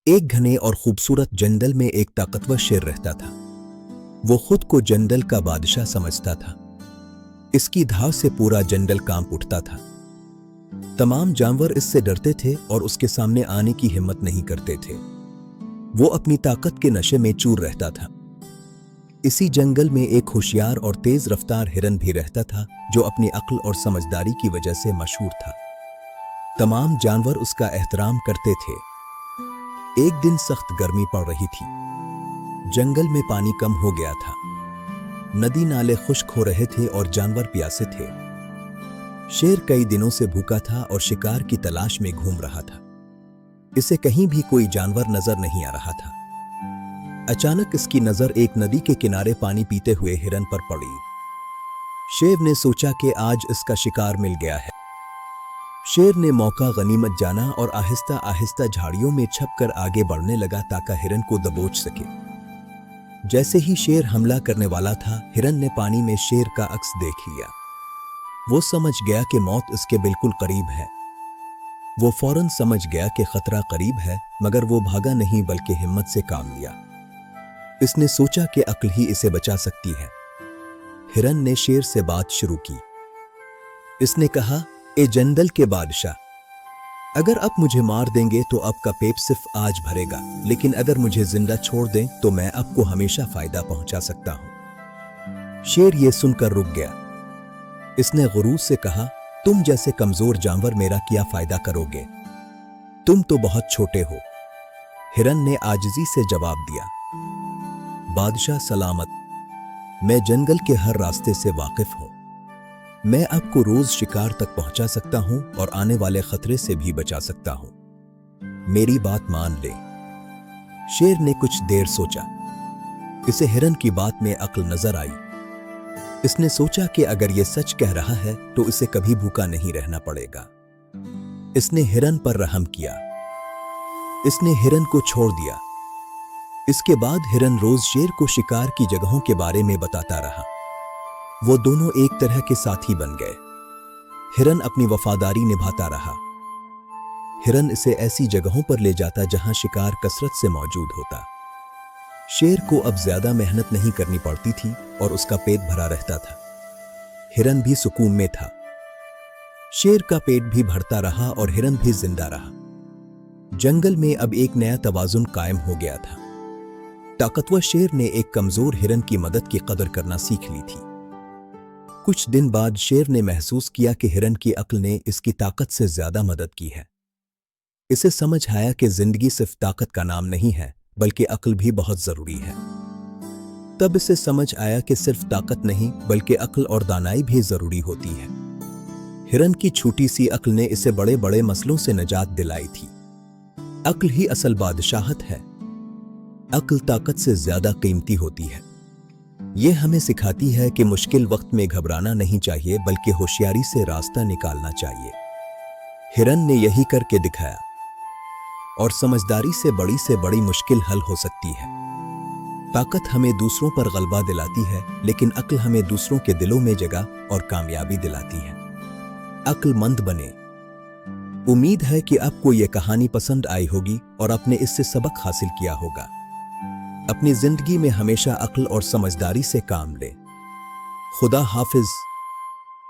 एक घने और खूबसूरत जंगल में एक ताकतवर शेर रहता था। वो खुद को जंगल का बादशाह समझता था। इसकी धार से पूरा जंगल कांप उठता था। तमाम जानवर इससे डरते थे और उसके सामने आने की हिम्मत नहीं करते थे। वो अपनी ताकत के नशे में चूर रहता था। इसी जंगल में एक होशियार और तेज रफ्तार हिरन भी रहता था, जो अपनी अक्ल और समझदारी की वजह से मशहूर था। तमाम जानवर उसका एहतराम करते थे। एक दिन सख्त गर्मी पड़ रही थी। जंगल में पानी कम हो गया था। नदी नाले खुश्क हो रहे थे और जानवर प्यासे थे। शेर कई दिनों से भूखा था और शिकार की तलाश में घूम रहा था। इसे कहीं भी कोई जानवर नजर नहीं आ रहा था। अचानक इसकी नजर एक नदी के किनारे पानी पीते हुए हिरन पर पड़ी। शेर ने सोचा कि आज इसका शिकार मिल गया है। शेर ने मौका गनीमत जाना और आहिस्ता आहिस्ता झाड़ियों में छपकर आगे बढ़ने लगा ताकि हिरन को दबोच सके। जैसे ही शेर हमला करने वाला था, हिरन ने पानी में शेर का अक्स देख लिया। वो समझ गया कि मौत इसके बिल्कुल करीब है। वो फौरन समझ गया कि खतरा करीब है, मगर वो भागा नहीं बल्कि हिम्मत से काम लिया। इसने सोचा कि अक्ल ही इसे बचा सकती है। हिरन ने शेर से बात शुरू की। इसने कहा, ए जंगल के बादशाह, अगर आप मुझे मार देंगे तो आपका पेट सिर्फ आज भरेगा, लेकिन अगर मुझे जिंदा छोड़ दें तो मैं आपको हमेशा फायदा पहुंचा सकता हूं। शेर ये सुनकर रुक गया। इसने गुरूर से कहा, तुम जैसे कमजोर जानवर मेरा क्या फायदा करोगे? तुम तो बहुत छोटे हो। हिरन ने आजिजी से जवाब दिया, बादशाह सलामत, मैं जंगल के हर रास्ते से वाकिफ हूं। मैं आपको रोज शिकार तक पहुंचा सकता हूं और आने वाले खतरे से भी बचा सकता हूं। मेरी बात मान ले। शेर ने कुछ देर सोचा। इसे हिरन की बात में अक्ल नजर आई। इसने सोचा कि अगर यह सच कह रहा है तो इसे कभी भूखा नहीं रहना पड़ेगा। इसने हिरन पर रहम किया। इसने हिरन को छोड़ दिया। इसके बाद हिरन रोज शेर को शिकार की जगहों के बारे में बताता रहा। वो दोनों एक तरह के साथी बन गए। हिरन अपनी वफादारी निभाता रहा। हिरन इसे ऐसी जगहों पर ले जाता जहां शिकार कसरत से मौजूद होता। शेर को अब ज्यादा मेहनत नहीं करनी पड़ती थी और उसका पेट भरा रहता था। हिरन भी सुकून में था। शेर का पेट भी भरता रहा और हिरन भी जिंदा रहा। जंगल में अब एक नया तवाजुन कायम हो गया था। ताकतवर शेर ने एक कमजोर हिरन की मदद की कदर करना सीख ली थी। कुछ दिन बाद शेर ने महसूस किया कि हिरन की अक्ल ने इसकी ताकत से ज्यादा मदद की है। इसे समझ आया कि जिंदगी सिर्फ ताकत का नाम नहीं है, बल्कि अक्ल भी बहुत जरूरी है। तब इसे समझ आया कि सिर्फ ताकत नहीं बल्कि अक्ल और दानाई भी जरूरी होती है। हिरन की छोटी सी अक्ल ने इसे बड़े बड़े मसलों से निजात दिलाई थी। अक्ल ही असल बादशाहत है। अक्ल ताकत से ज्यादा कीमती होती है। यह हमें सिखाती है कि मुश्किल वक्त में घबराना नहीं चाहिए, बल्कि होशियारी से रास्ता निकालना चाहिए। हिरन ने यही करके दिखाया और समझदारी से बड़ी मुश्किल हल हो सकती है। ताकत हमें दूसरों पर गलबा दिलाती है, लेकिन अक्ल हमें दूसरों के दिलों में जगह और कामयाबी दिलाती है। अक्लमंद बने। उम्मीद है कि आपको यह कहानी पसंद आई होगी और आपने इससे सबक हासिल किया होगा। अपनी जिंदगी में हमेशा अक्ल और समझदारी से काम लें। खुदा हाफिज।